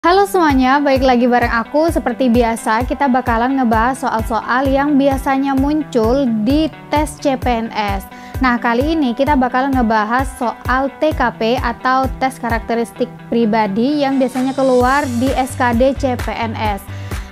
Halo semuanya, balik lagi bareng aku. Seperti biasa, kita bakalan ngebahas soal-soal yang biasanya muncul di tes CPNS. Nah, kali ini kita bakalan ngebahas soal TKP atau tes karakteristik pribadi yang biasanya keluar di SKD CPNS.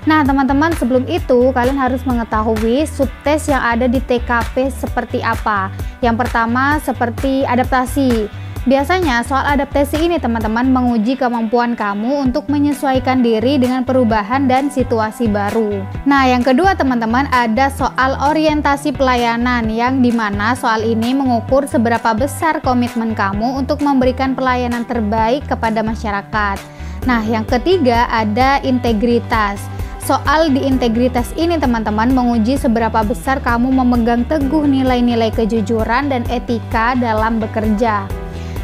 Nah, teman-teman, sebelum itu kalian harus mengetahui subtes yang ada di TKP seperti apa. Yang pertama, seperti adaptasi. Biasanya soal adaptasi ini teman-teman menguji kemampuan kamu untuk menyesuaikan diri dengan perubahan dan situasi baru. Nah, yang kedua teman-teman, ada soal orientasi pelayanan yang dimana soal ini mengukur seberapa besar komitmen kamu untuk memberikan pelayanan terbaik kepada masyarakat. Nah, yang ketiga ada integritas. Soal di integritas ini teman-teman menguji seberapa besar kamu memegang teguh nilai-nilai kejujuran dan etika dalam bekerja.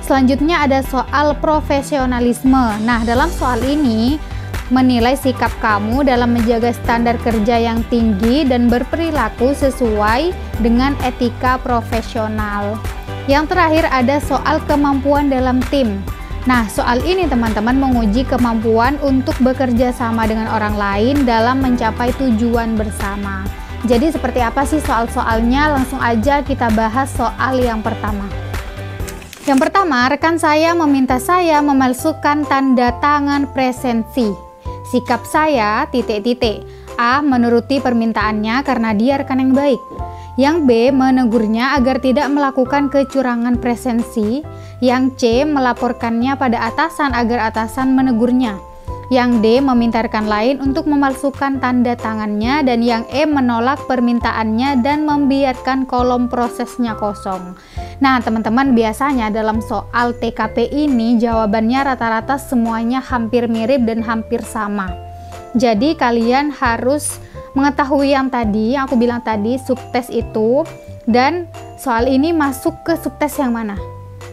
Selanjutnya ada soal profesionalisme. Nah, dalam soal ini menilai sikap kamu dalam menjaga standar kerja yang tinggi dan berperilaku sesuai dengan etika profesional. Yang terakhir ada soal kemampuan dalam tim. Nah, soal ini teman-teman menguji kemampuan untuk bekerja sama dengan orang lain dalam mencapai tujuan bersama. Jadi seperti apa sih soal-soalnya? Langsung aja kita bahas soal yang pertama. Yang pertama, rekan saya meminta saya memalsukan tanda tangan presensi. Sikap saya, A, menuruti permintaannya karena dia rekan yang baik. Yang B, menegurnya agar tidak melakukan kecurangan presensi. Yang C, melaporkannya pada atasan agar atasan menegurnya. Yang D, meminta rekan lain untuk memalsukan tanda tangannya. Dan yang E, menolak permintaannya dan membiarkan kolom prosesnya kosong. Nah teman-teman, biasanya dalam soal TKP ini jawabannya rata-rata semuanya hampir mirip dan hampir sama. Jadi kalian harus mengetahui yang tadi, yang aku bilang tadi, subtes itu, dan soal ini masuk ke subtes yang mana.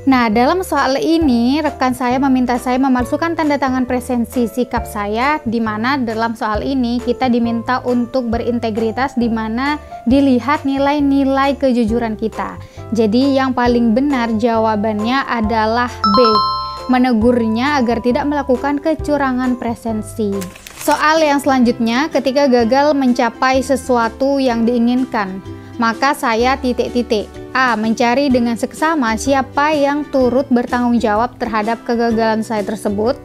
Nah, dalam soal ini rekan saya meminta saya memalsukan tanda tangan presensi sikap saya, di mana dalam soal ini kita diminta untuk berintegritas, di mana dilihat nilai-nilai kejujuran kita. Jadi yang paling benar jawabannya adalah B, menegurnya agar tidak melakukan kecurangan presensi. Soal yang selanjutnya, ketika gagal mencapai sesuatu yang diinginkan, maka saya A, mencari dengan seksama siapa yang turut bertanggung jawab terhadap kegagalan saya tersebut.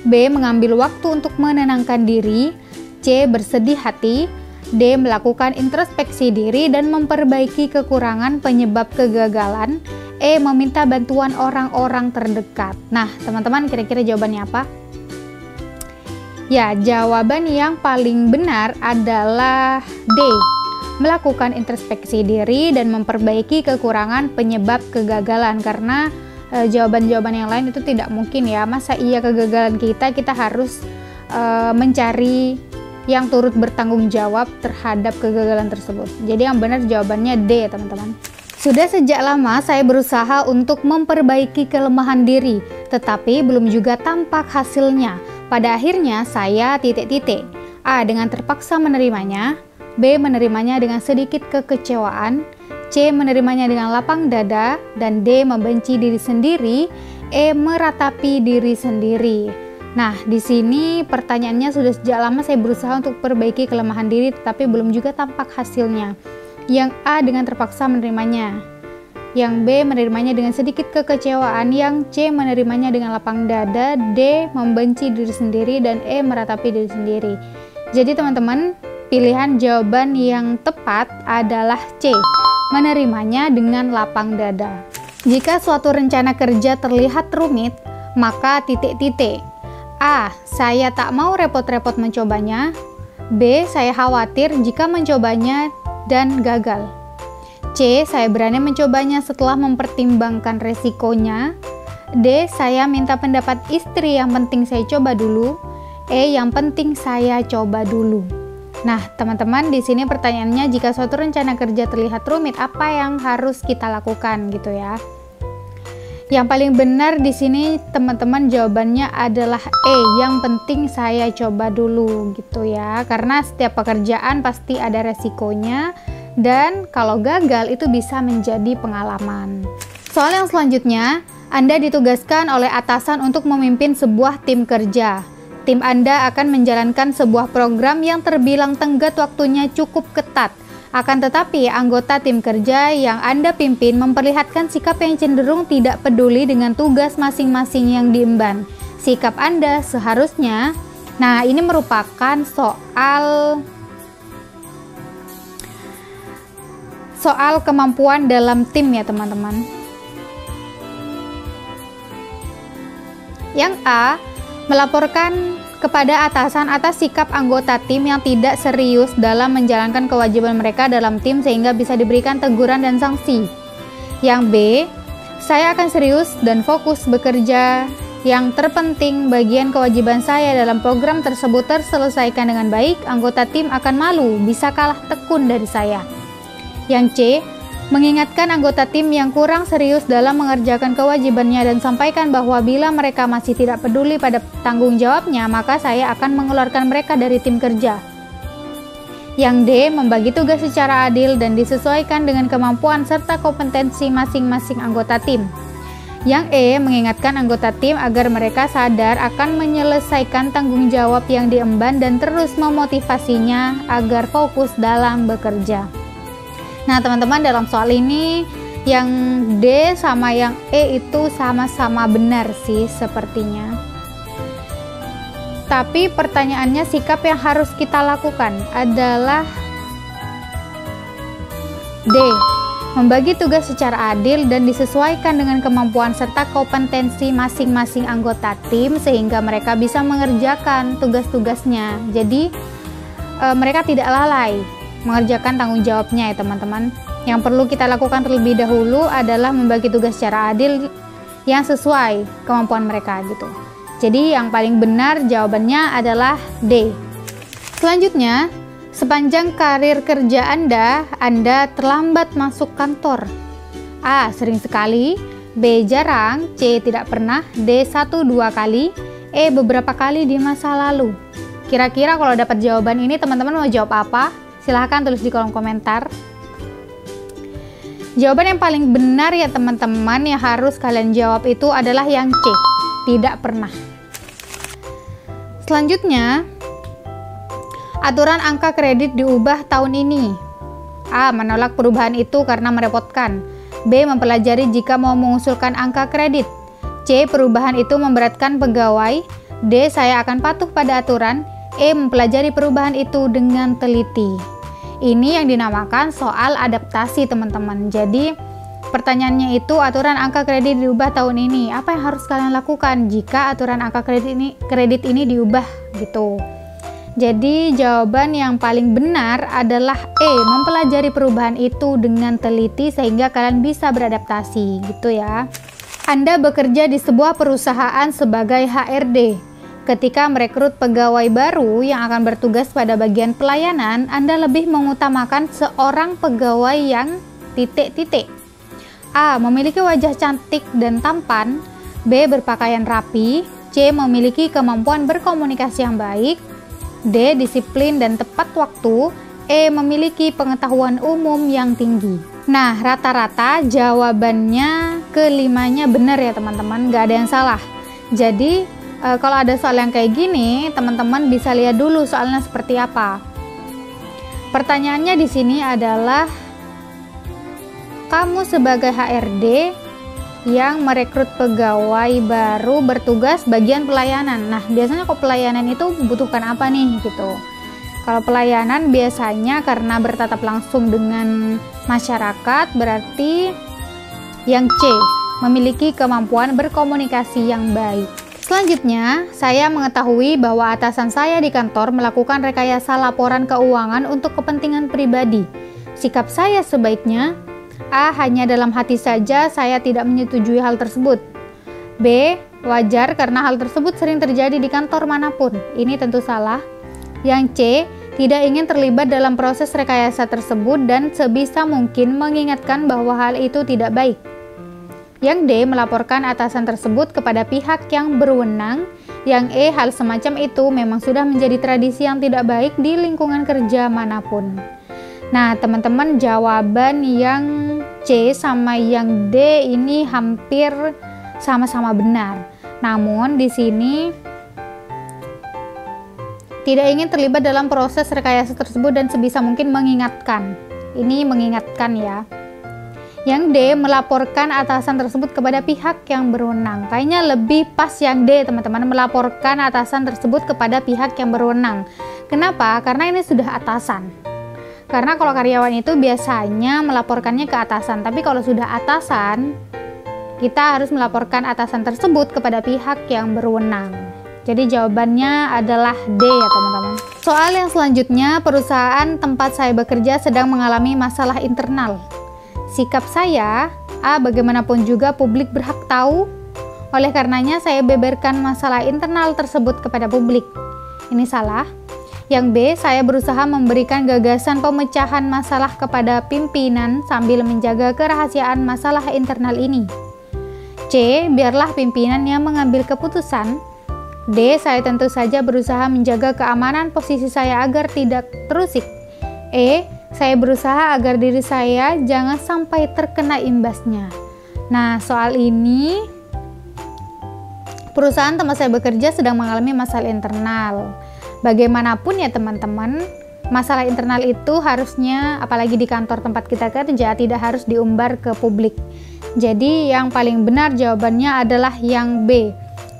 B, mengambil waktu untuk menenangkan diri. C, bersedih hati. D, melakukan introspeksi diri dan memperbaiki kekurangan penyebab kegagalan. E, meminta bantuan orang-orang terdekat. Nah, teman-teman, kira-kira jawabannya apa? Ya, jawaban yang paling benar adalah D, melakukan introspeksi diri dan memperbaiki kekurangan penyebab kegagalan. Karena jawaban-jawaban yang lain itu tidak mungkin ya, masa iya kegagalan kita harus mencari yang turut bertanggung jawab terhadap kegagalan tersebut. Jadi yang benar jawabannya D teman-teman. Sudah sejak lama saya berusaha untuk memperbaiki kelemahan diri, tetapi belum juga tampak hasilnya. Pada akhirnya saya A, dengan terpaksa menerimanya. B, menerimanya dengan sedikit kekecewaan. C, menerimanya dengan lapang dada. Dan D, membenci diri sendiri. E, meratapi diri sendiri. Nah, di sini pertanyaannya sudah sejak lama saya berusaha untuk perbaiki kelemahan diri, tetapi belum juga tampak hasilnya. Yang A, dengan terpaksa menerimanya. Yang B, menerimanya dengan sedikit kekecewaan. Yang C, menerimanya dengan lapang dada. D, membenci diri sendiri. Dan E, meratapi diri sendiri. Jadi teman-teman, pilihan jawaban yang tepat adalah C, menerimanya dengan lapang dada. Jika suatu rencana kerja terlihat rumit, maka A, saya tak mau repot-repot mencobanya. B, saya khawatir jika mencobanya dan gagal. C, saya berani mencobanya setelah mempertimbangkan resikonya. D, saya minta pendapat istri, yang penting saya coba dulu. E, yang penting saya coba dulu. Nah, teman-teman, di sini pertanyaannya, jika suatu rencana kerja terlihat rumit, apa yang harus kita lakukan gitu ya? Yang paling benar di sini teman-teman jawabannya adalah E, yang penting saya coba dulu gitu ya. Karena setiap pekerjaan pasti ada resikonya dan kalau gagal itu bisa menjadi pengalaman. Soal yang selanjutnya, Anda ditugaskan oleh atasan untuk memimpin sebuah tim kerja. tim Anda akan menjalankan sebuah program yang terbilang tenggat waktunya cukup ketat. Akan tetapi, anggota tim kerja yang Anda pimpin memperlihatkan sikap yang cenderung tidak peduli dengan tugas masing-masing yang diemban. Sikap Anda seharusnya, nah ini merupakan soal kemampuan dalam tim ya teman-teman. Yang A, melaporkan kepada atasan atas sikap anggota tim yang tidak serius dalam menjalankan kewajiban mereka dalam tim sehingga bisa diberikan teguran dan sanksi. Yang B, saya akan serius dan fokus bekerja. Yang terpenting, bagian kewajiban saya dalam program tersebut terselesaikan dengan baik, anggota tim akan malu bisa kalah tekun dari saya. Yang C, mengingatkan anggota tim yang kurang serius dalam mengerjakan kewajibannya dan sampaikan bahwa bila mereka masih tidak peduli pada tanggung jawabnya, maka saya akan mengeluarkan mereka dari tim kerja. Yang D, membagi tugas secara adil dan disesuaikan dengan kemampuan serta kompetensi masing-masing anggota tim. Yang E, mengingatkan anggota tim agar mereka sadar akan menyelesaikan tanggung jawab yang diemban dan terus memotivasinya agar fokus dalam bekerja. Nah teman-teman, dalam soal ini yang D sama yang E itu sama-sama benar sih sepertinya. Tapi pertanyaannya, sikap yang harus kita lakukan adalah D, membagi tugas secara adil dan disesuaikan dengan kemampuan serta kompetensi masing-masing anggota tim sehingga mereka bisa mengerjakan tugas-tugasnya. Jadi mereka tidak lalai mengerjakan tanggung jawabnya ya teman-teman. Yang perlu kita lakukan terlebih dahulu adalah membagi tugas secara adil yang sesuai kemampuan mereka gitu. Jadi yang paling benar jawabannya adalah D. Selanjutnya, sepanjang karir kerja Anda terlambat masuk kantor. A, sering sekali. B, jarang. C, tidak pernah. D, 1-2 kali. E, beberapa kali di masa lalu. Kira-kira kalau dapat jawaban ini teman-teman mau jawab apa? Silahkan tulis di kolom komentar. Jawaban yang paling benar ya teman-teman yang harus kalian jawab itu adalah yang C, tidak pernah. Selanjutnya, aturan angka kredit diubah tahun ini. A, menolak perubahan itu karena merepotkan. B, mempelajari jika mau mengusulkan angka kredit. C, perubahan itu memberatkan pegawai. D, saya akan patuh pada aturan. E, mempelajari perubahan itu dengan teliti. Ini yang dinamakan soal adaptasi teman-teman. Jadi pertanyaannya itu, aturan angka kredit diubah tahun ini. Apa yang harus kalian lakukan jika aturan angka kredit ini diubah gitu. Jadi jawaban yang paling benar adalah E, mempelajari perubahan itu dengan teliti sehingga kalian bisa beradaptasi gitu ya. Anda bekerja di sebuah perusahaan sebagai HRD. Ketika merekrut pegawai baru yang akan bertugas pada bagian pelayanan, Anda lebih mengutamakan seorang pegawai yang titik-titik. A, memiliki wajah cantik dan tampan. B, berpakaian rapi. C, memiliki kemampuan berkomunikasi yang baik. D, disiplin dan tepat waktu. E, memiliki pengetahuan umum yang tinggi. Nah, rata-rata jawabannya kelimanya benar ya teman-teman, nggak ada yang salah. Jadi kalau ada soal yang kayak gini, teman-teman bisa lihat dulu soalnya seperti apa. Pertanyaannya di sini adalah, kamu sebagai HRD yang merekrut pegawai baru bertugas bagian pelayanan. Nah, biasanya kok pelayanan itu membutuhkan apa nih gitu. Kalau pelayanan biasanya karena bertatap langsung dengan masyarakat, berarti yang C, memiliki kemampuan berkomunikasi yang baik. Selanjutnya, saya mengetahui bahwa atasan saya di kantor melakukan rekayasa laporan keuangan untuk kepentingan pribadi. Sikap saya sebaiknya, A, hanya dalam hati saja saya tidak menyetujui hal tersebut. B, wajar karena hal tersebut sering terjadi di kantor manapun. Ini tentu salah. Yang C, tidak ingin terlibat dalam proses rekayasa tersebut dan sebisa mungkin mengingatkan bahwa hal itu tidak baik. Yang D, melaporkan atasan tersebut kepada pihak yang berwenang. Yang E, hal semacam itu memang sudah menjadi tradisi yang tidak baik di lingkungan kerja manapun. Nah, teman-teman, jawaban yang C sama yang D ini hampir sama-sama benar. Namun di sini tidak ingin terlibat dalam proses rekayasa tersebut dan sebisa mungkin mengingatkan. Ini mengingatkan ya. Yang D, melaporkan atasan tersebut kepada pihak yang berwenang. Kayaknya lebih pas yang D, teman-teman, melaporkan atasan tersebut kepada pihak yang berwenang. Kenapa? Karena ini sudah atasan. Karena kalau karyawan itu biasanya melaporkannya ke atasan, tapi kalau sudah atasan, kita harus melaporkan atasan tersebut kepada pihak yang berwenang. Jadi jawabannya adalah D ya teman-teman. Soal yang selanjutnya, perusahaan tempat saya bekerja sedang mengalami masalah internal. Sikap saya, A, bagaimanapun juga publik berhak tahu. Oleh karenanya saya beberkan masalah internal tersebut kepada publik. Ini salah. Yang B, saya berusaha memberikan gagasan pemecahan masalah kepada pimpinan sambil menjaga kerahasiaan masalah internal ini. C, biarlah pimpinan yang mengambil keputusan. D, saya tentu saja berusaha menjaga keamanan posisi saya agar tidak terusik. E, saya berusaha agar diri saya jangan sampai terkena imbasnya. Nah, soal ini perusahaan tempat saya bekerja sedang mengalami masalah internal. Bagaimanapun ya teman-teman, masalah internal itu harusnya, apalagi di kantor tempat kita kerja, tidak harus diumbar ke publik. Jadi yang paling benar jawabannya adalah yang B.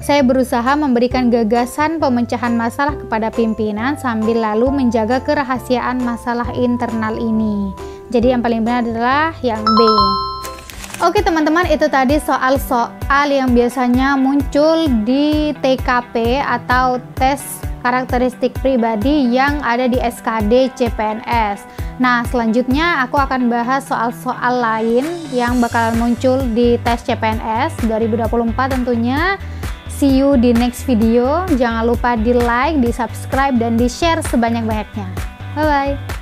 Saya berusaha memberikan gagasan pemecahan masalah kepada pimpinan sambil lalu menjaga kerahasiaan masalah internal ini. Jadi yang paling benar adalah yang B. Oke teman-teman, itu tadi soal-soal yang biasanya muncul di TKP atau tes karakteristik pribadi yang ada di SKD CPNS. Nah, selanjutnya aku akan bahas soal-soal lain yang bakalan muncul di tes CPNS 2024 tentunya. See you di next video. Jangan lupa di like, di subscribe, dan di share sebanyak-banyaknya. Bye-bye.